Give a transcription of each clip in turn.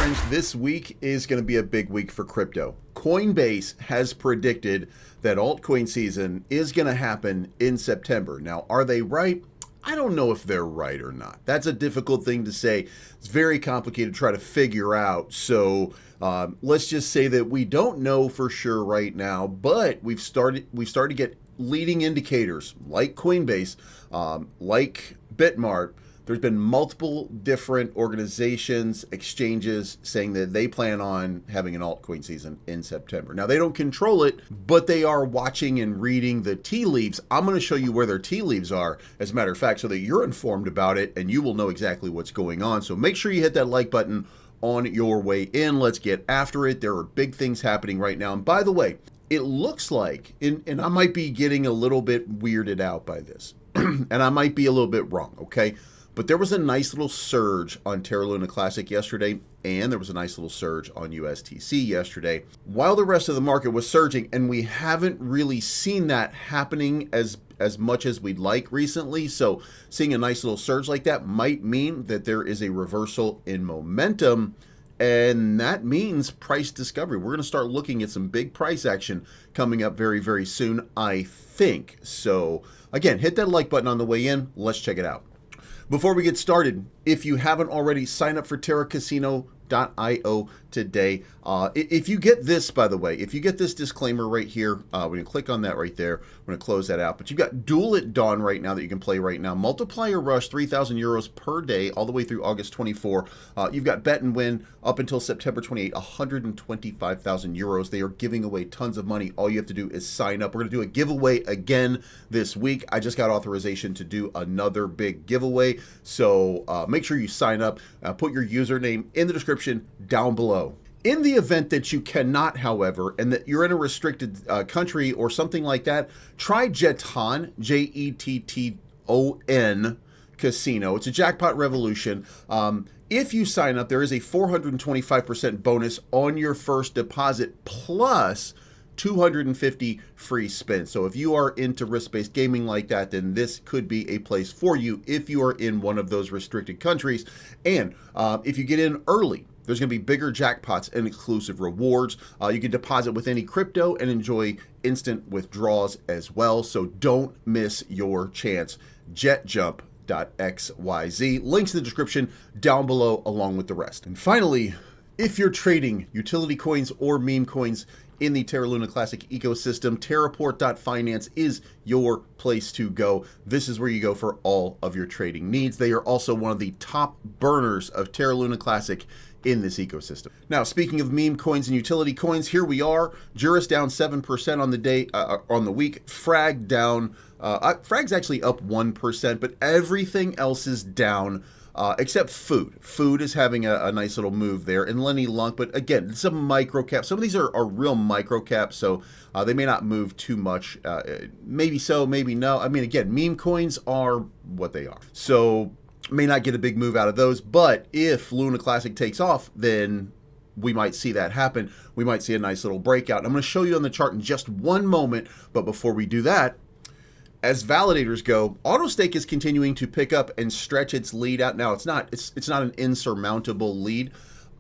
friends, this week is going to be a big week for crypto. Coinbase has predicted that altcoin season is going to happen in September. Now, are they right? I don't know if they're right or not. That's a difficult thing to say. It's very complicated to try to figure out. So let's just say that we don't know for sure right now, but we've started to get leading indicators like Coinbase, like Bitmart. There's been multiple different organizations, exchanges saying that they plan on having an altcoin season in September. Now, they don't control it, but they are watching and reading the tea leaves. I'm going to show you where their tea leaves are, as a matter of fact, so that you're informed about it and you will know exactly what's going on. So make sure you hit that like button on your way in. Let's get after it. There are big things happening right now. And by the way, it looks like, and I might be getting a little bit weirded out by this, and I might be a little bit wrong, okay? But there was a nice little surge on Terra Luna Classic yesterday, and there was a nice little surge on USTC yesterday, while the rest of the market was surging, and we haven't really seen that happening as much as we'd like recently. So seeing a nice little surge like that might mean that there is a reversal in momentum, and that means price discovery. We're going to start looking at some big price action coming up very, very soon, I think. So again, hit that like button on the way in. Let's check it out. Before we get started, if you haven't already, sign up for TerraCasino.io today. If you get this, by the way, if you get this disclaimer right here, we're going to click on that right there. We're going to close that out. But you've got Duel at Dawn right now that you can play right now. Multiplier Rush, 3,000 euros per day, all the way through August 24. You've got Bet and Win up until September 28, 125,000 euros. They are giving away tons of money. All you have to do is sign up. We're going to do a giveaway again this week. I just got authorization to do another big giveaway. So make sure you sign up. Put your username in the description down below. In the event that you cannot, however, and that you're in a restricted country or something like that, try JETTON, JETTON Casino. It's a jackpot revolution. If you sign up, there is a 425% bonus on your first deposit plus 250 free spins. So if you are into risk-based gaming like that, then this could be a place for you if you are in one of those restricted countries. And if you get in early, there's going to be bigger jackpots and exclusive rewards. You can deposit with any crypto and enjoy instant withdrawals as well. So don't miss your chance. JetJump.xyz. Links in the description down below along with the rest. And finally, if you're trading utility coins or meme coins in the Terra Luna Classic ecosystem, Terraport.finance is your place to go. This is where you go for all of your trading needs. They are also one of the top burners of Terra Luna Classic in this ecosystem. Now, speaking of meme coins and utility coins, here we are. Juris down 7% on the day, on the week. Frag down. Frag's actually up 1%, but everything else is down. Except food. Food is having a nice little move there. And Lenny Lunc, but again, it's a micro cap. Some of these are real micro caps, so they may not move too much. Maybe so, maybe no. I mean, again, meme coins are what they are. So may not get a big move out of those, but if Luna Classic takes off, then we might see that happen. We might see a nice little breakout. And I'm going to show you on the chart in just one moment, but before we do that, as validators go, AutoStake is continuing to pick up and stretch its lead out. Now, it's not an insurmountable lead.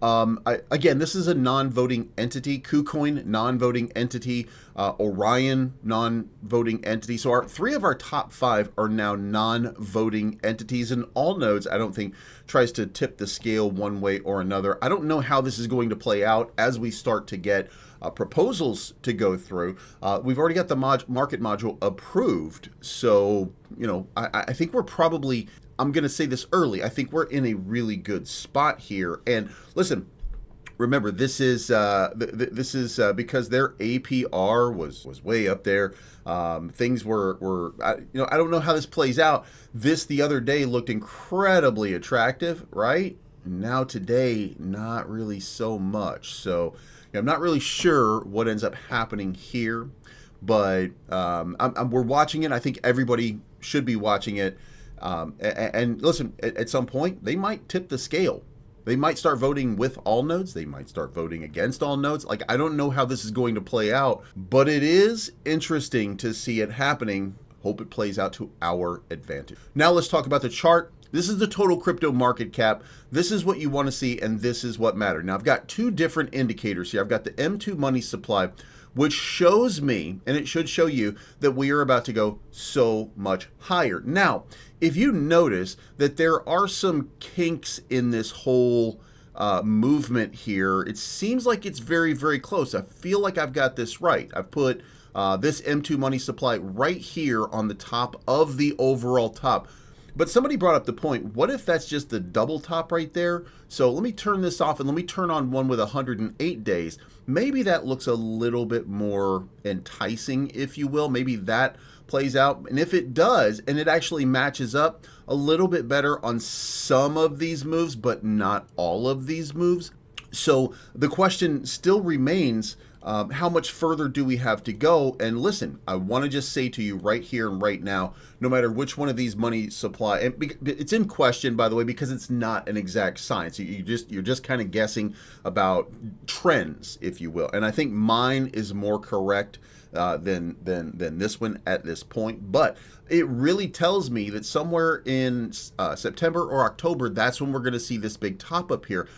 Again, this is a non-voting entity. KuCoin, non-voting entity. Orion, non-voting entity. So three of our top 5 are now non-voting entities. And all nodes, I don't think, tries to tip the scale one way or another. I don't know how this is going to play out as we start to get proposals to go through. We've already got the market module approved. So, you know, I think we're probably, I'm going to say this early, I think we're in a really good spot here. And listen, remember, this is because their APR was way up there. Things were I don't know how this plays out. This the other day looked incredibly attractive, right? Now today, not really so much. So I'm not really sure what ends up happening here, but we're watching it. I think everybody should be watching it. And listen, at some point, they might tip the scale. They might start voting with all nodes. They might start voting against all nodes. Like, I don't know how this is going to play out, but it is interesting to see it happening. Hope it plays out to our advantage. Now let's talk about the chart. This is the total crypto market cap. This is what you want to see, and this is what matters. Now, I've got two different indicators here. I've got the M2 money supply, which shows me, and it should show you, that we are about to go so much higher. Now, if you notice that there are some kinks in this whole movement here, it seems like it's very, very close. I feel like I've got this right. I've put this M2 money supply right here on the top of the overall top. But somebody brought up the point, what if that's just the double top right there? So let me turn this off and let me turn on one with 108 days. Maybe that looks a little bit more enticing, if you will. Maybe that plays out. And if it does, and it actually matches up a little bit better on some of these moves, but not all of these moves. So the question still remains, how much further do we have to go? And listen, I want to just say to you right here and right now, no matter which one of these money supply, and it's in question, by the way, because it's not an exact science. You're just kind of guessing about trends, if you will. And I think mine is more correct than this one at this point. But it really tells me that somewhere in September or October, that's when we're going to see this big top up here.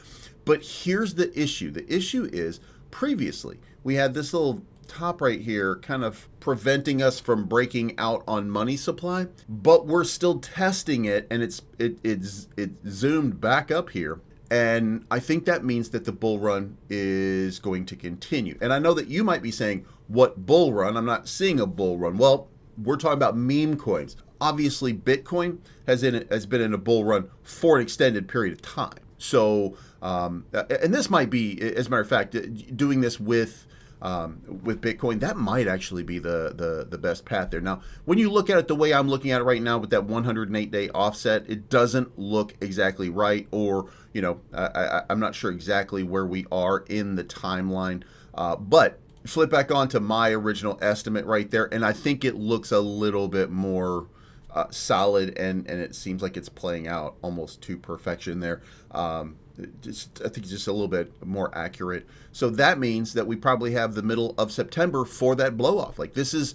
But here's the issue. The issue is, previously, we had this little top right here kind of preventing us from breaking out on money supply, but we're still testing it, and it zoomed back up here. And I think that means that the bull run is going to continue. And I know that you might be saying, what bull run? I'm not seeing a bull run. Well, we're talking about meme coins. Obviously, Bitcoin has been in a bull run for an extended period of time. So, and this might be, as a matter of fact, doing this with Bitcoin, that might actually be the best path there. Now, when you look at it the way I'm looking at it right now with that 108-day offset, it doesn't look exactly right, or, you know, I'm not sure exactly where we are in the timeline, but flip back on to my original estimate right there, and I think it looks a little bit more solid, and it seems like it's playing out almost to perfection there. I think it's just a little bit more accurate. So that means that we probably have the middle of September for that blow off. Like this is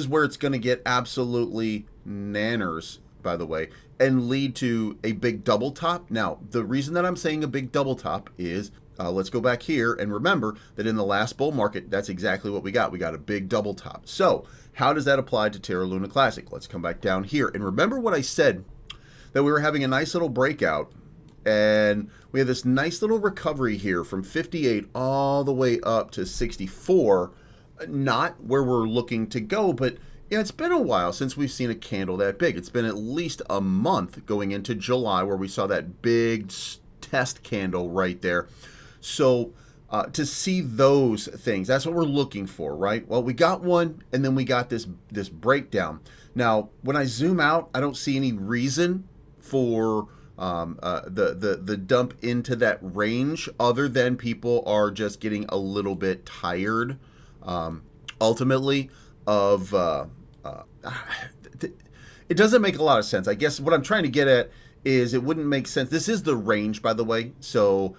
where it's going to get absolutely nanners, by the way, and lead to a big double top. Now, the reason that I'm saying a big double top is let's go back here and remember that in the last bull market, that's exactly what we got. We got a big double top. So how does that apply to Terra Luna Classic? Let's come back down here and remember what I said, that we were having a nice little breakout. And we have this nice little recovery here from 58 all the way up to 64. Not where we're looking to go, but yeah, it's been a while since we've seen a candle that big. It's been at least a month going into July where we saw that big test candle right there. So to see those things, that's what we're looking for, right? Well, we got one, and then we got this breakdown. Now, when I zoom out, I don't see any reason for the dump into that range, other than people are just getting a little bit tired, ultimately, of it doesn't make a lot of sense. I guess what I'm trying to get at is it wouldn't make sense. This is the range, by the way, so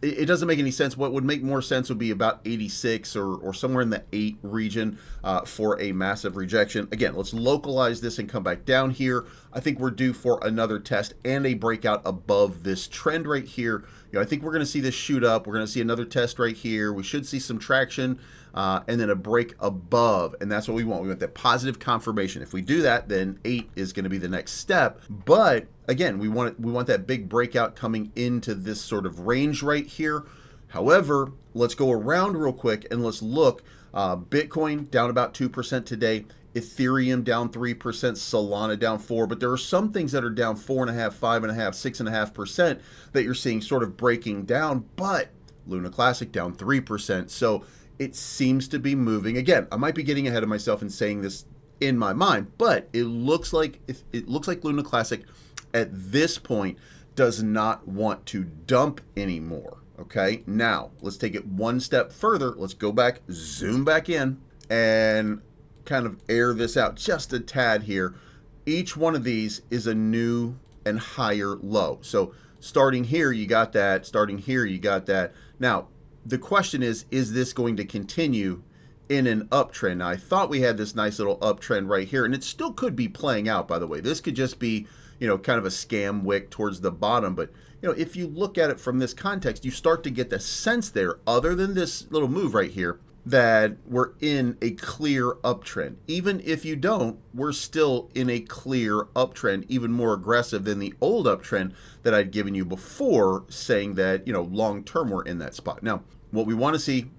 it doesn't make any sense. What would make more sense would be about 86 or somewhere in the 8 region for a massive rejection. Again, let's localize this and come back down here. I think we're due for another test and a breakout above this trend right here. You know, I think we're going to see this shoot up. We're going to see another test right here. We should see some traction and then a break above, and that's what we want. We want that positive confirmation. If we do that, then 8 is going to be the next step. But again, we want that big breakout coming into this sort of range right here. However, let's go around real quick and let's look. Bitcoin down about 2% today. Ethereum down 3%, Solana down 4%, but there are some things that are down 4.5%, 5.5%, 6.5% that you're seeing sort of breaking down, but Luna Classic down 3%. So it seems to be moving. Again, I might be getting ahead of myself and saying this in my mind, but it looks like Luna Classic at this point does not want to dump anymore. Okay, now let's take it one step further. Let's go back, zoom back in, and kind of air this out just a tad here. Each one of these is a new and higher low. So starting here, you got that. Starting here, you got that. Now, the question is this going to continue in an uptrend? Now, I thought we had this nice little uptrend right here, and it still could be playing out, by the way. This could just be, kind of a scam wick towards the bottom. But, if you look at it from this context, you start to get the sense there, other than this little move right here, that we're in a clear uptrend. Even if you don't, we're still in a clear uptrend, even more aggressive than the old uptrend that I'd given you before, saying that, long term we're in that spot. Now, what we want to see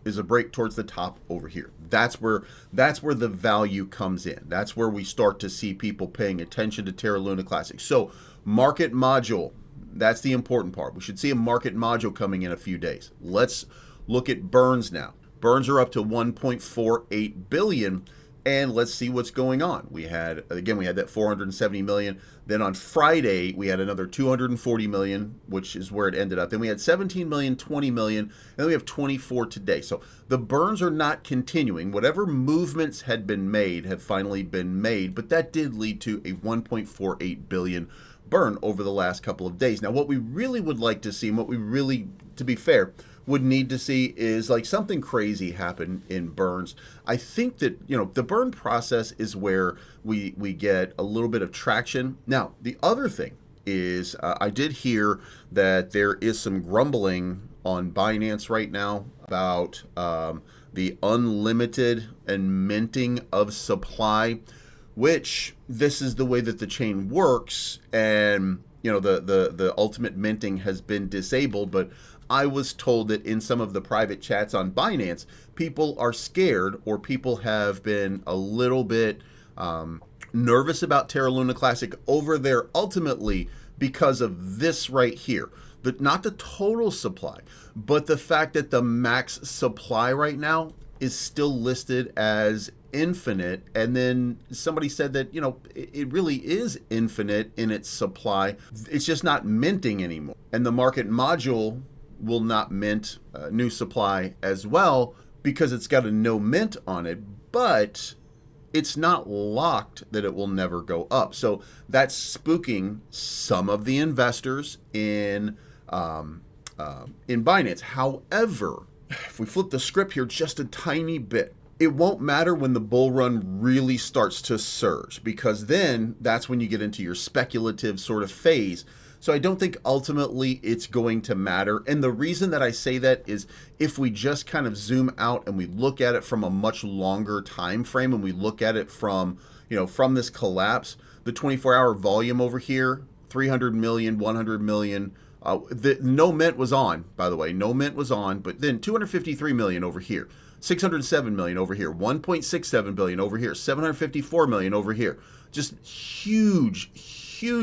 is a break towards the top over here. That's where the value comes in. That's where we start to see people paying attention to Terra Luna Classic. So market module, that's the important part. We should see a market module coming in a few days. Let's look at burns now. Burns are up to 1.48 billion, and let's see what's going on. We had that 470 million. Then on Friday, we had another 240 million, which is where it ended up. Then we had 17 million, 20 million, and then we have 24 today. So the burns are not continuing. Whatever movements had been made have finally been made, but that did lead to a 1.48 billion burn over the last couple of days. Now, what we really would like to see, and what we really, to be fair, would need to see is like something crazy happen in burns. I think that, the burn process is where we get a little bit of traction. Now, the other thing is I did hear that there is some grumbling on Binance right now about the unlimited and minting of supply, which this is the way that the chain works, and the ultimate minting has been disabled. But I was told that in some of the private chats on Binance, people are scared, or people have been a little bit nervous about Terra Luna Classic over there, ultimately because of this right here. Not the total supply, but the fact that the max supply right now is still listed as infinite. And then somebody said that, it really is infinite in its supply. It's just not minting anymore. And the market module will not mint new supply as well, because it's got a no mint on it, but it's not locked that it will never go up. So that's spooking some of the investors in Binance. However, if we flip the script here just a tiny bit, it won't matter when the bull run really starts to surge, because then that's when you get into your speculative sort of phase. So I don't think ultimately it's going to matter. And the reason that I say that is, if we just kind of zoom out and we look at it from a much longer time frame, and we look at it from, from this collapse, the 24-hour volume over here, 300 million, 100 million, no mint was on, by the way, no mint was on, but then 253 million over here, 607 million over here, 1.67 billion over here, 754 million over here. Just huge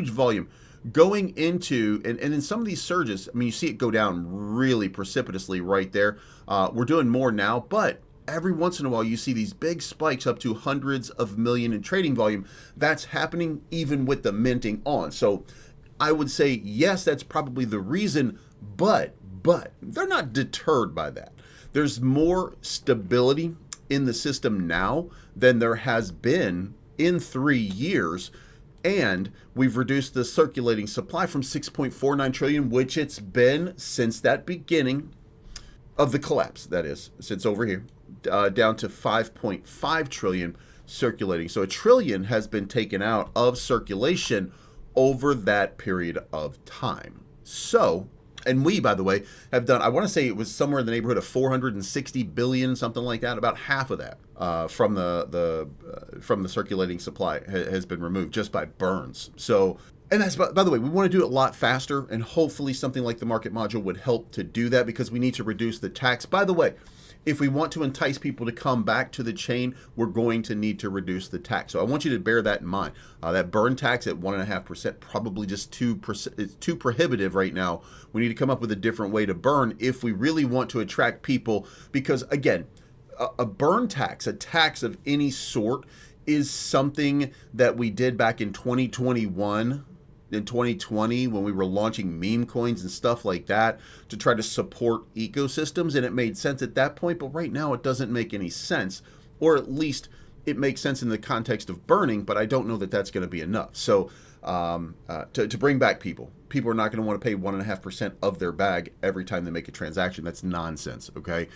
volume going into, and in some of these surges, I mean, you see it go down really precipitously right there. We're doing more now, but every once in a while you see these big spikes up to hundreds of million in trading volume. That's happening even with the minting on. So I would say, yes, that's probably the reason, but they're not deterred by that. There's more stability in the system now than there has been in 3 years. And we've reduced the circulating supply from 6.49 trillion, which it's been since that beginning of the collapse, that is, since over here, down to 5.5 trillion circulating. So $1 trillion has been taken out of circulation over that period of time. So, and we, by the way, have done, I want to say it was somewhere in the neighborhood of 460 billion, something like that. About half of that from the circulating supply has been removed just by burns. So, and that's, by the way, we want to do it a lot faster, and hopefully something like the market module would help to do that, because we need to reduce the tax. By the way, if we want to entice people to come back to the chain, we're going to need to reduce the tax. So I want you to bear that in mind. That burn tax at 1.5%, probably just it's too prohibitive right now. We need to come up with a different way to burn if we really want to attract people, because again, a burn tax, a tax of any sort, is something that we did back in 2021, in 2020, when we were launching meme coins and stuff like that to try to support ecosystems, and it made sense at that point. But right now it doesn't make any sense, or at least it makes sense in the context of burning, but I don't know that that's going to be enough. So to bring back people, people are not going to want to pay 1.5% of their bag every time they make a transaction. That's nonsense, okay?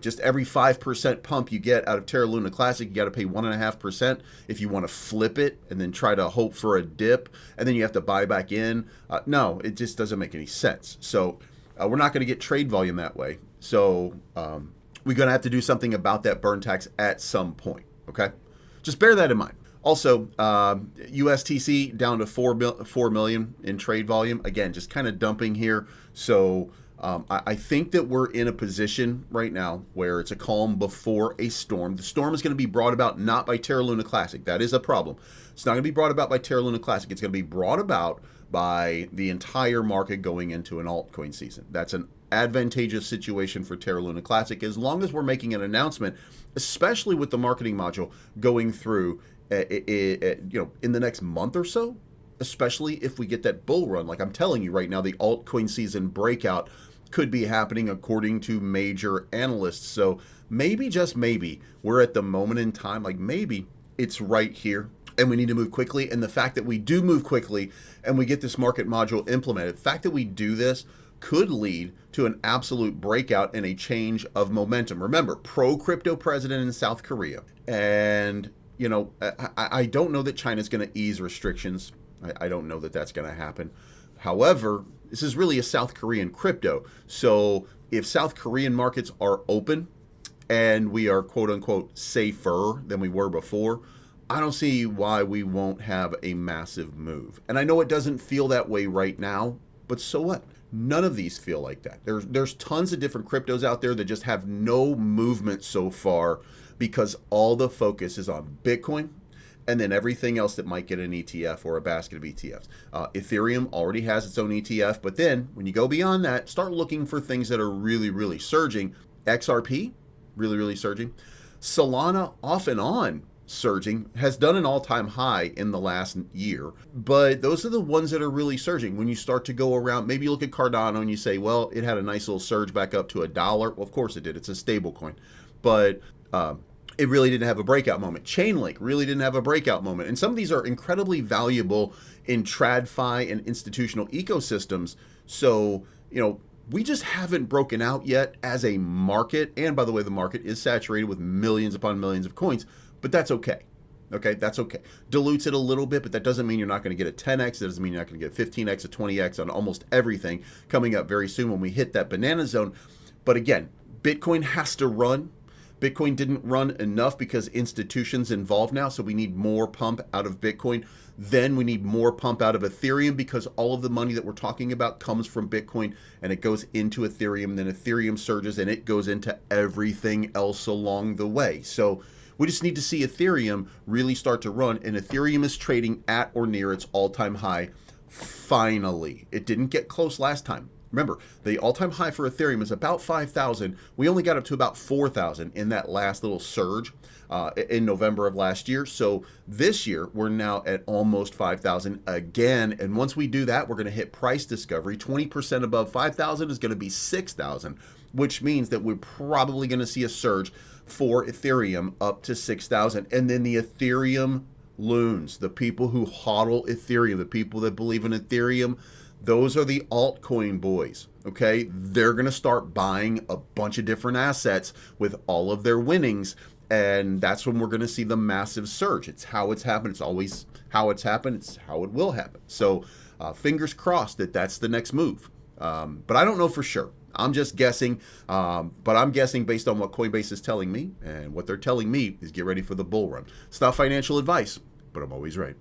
Just every 5% pump you get out of Terra Luna Classic, you got to pay 1.5% if you want to flip it and then try to hope for a dip, and then you have to buy back in. No, it just doesn't make any sense. So we're not going to get trade volume that way. So we're going to have to do something about that burn tax at some point, okay? Just bear that in mind. Also, USTC down to 4 million in trade volume. Again, just kind of dumping here. So I think that we're in a position right now where it's a calm before a storm. The storm is going to be brought about not by Terra Luna Classic. That is a problem. It's not going to be brought about by Terra Luna Classic. It's going to be brought about by the entire market going into an altcoin season. That's an advantageous situation for Terra Luna Classic as long as we're making an announcement, especially with the marketing module going through in the next month or so, especially if we get that bull run. Like I'm telling you right now, the altcoin season breakout could be happening according to major analysts. So maybe, just maybe, we're at the moment in time, like maybe it's right here and we need to move quickly. And the fact that we do move quickly and we get this market module implemented, the fact that we do this could lead to an absolute breakout and a change of momentum. Remember, pro-crypto president in South Korea. And I don't know that China's going to ease restrictions. I don't know that that's going to happen. However, this is really a South Korean crypto. So if South Korean markets are open and we are quote unquote safer than we were before, I don't see why we won't have a massive move. And I know it doesn't feel that way right now, but so what? None of these feel like that. There's tons of different cryptos out there that just have no movement so far because all the focus is on Bitcoin and then everything else that might get an ETF or a basket of ETFs. Ethereum already has its own ETF, but then when you go beyond that, start looking for things that are really, really surging. XRP, really, really surging. Solana, off and on surging, has done an all-time high in the last year, but those are the ones that are really surging. When you start to go around, maybe you look at Cardano and you say, well, it had a nice little surge back up to $1. Well, of course it did. It's a stable coin, but it really didn't have a breakout moment. Chainlink really didn't have a breakout moment. And some of these are incredibly valuable in TradFi and institutional ecosystems. So, we just haven't broken out yet as a market. And by the way, the market is saturated with millions upon millions of coins, but that's okay. Okay, that's okay. Dilutes it a little bit, but that doesn't mean you're not going to get a 10x. That doesn't mean you're not going to get a 15x, a 20x on almost everything coming up very soon when we hit that banana zone. But again, Bitcoin has to run. Bitcoin didn't run enough because institutions involved now, so we need more pump out of Bitcoin. Then we need more pump out of Ethereum because all of the money that we're talking about comes from Bitcoin and it goes into Ethereum. Then Ethereum surges and it goes into everything else along the way. So we just need to see Ethereum really start to run, and Ethereum is trading at or near its all-time high. Finally, it didn't get close last time. Remember, the all-time high for Ethereum is about 5,000. We only got up to about 4,000 in that last little surge in November of last year. So this year, we're now at almost 5,000 again. And once we do that, we're going to hit price discovery. 20% above 5,000 is going to be 6,000, which means that we're probably going to see a surge for Ethereum up to 6,000. And then the Ethereum loons, the people who hodl Ethereum, the people that believe in Ethereum, those are the altcoin boys, okay? They're going to start buying a bunch of different assets with all of their winnings, and that's when we're going to see the massive surge. It's how it's happened. It's always how it's happened. It's how it will happen. So fingers crossed that that's the next move. But I don't know for sure. I'm just guessing, but I'm guessing based on what Coinbase is telling me, and what they're telling me is get ready for the bull run. It's not financial advice, but I'm always right.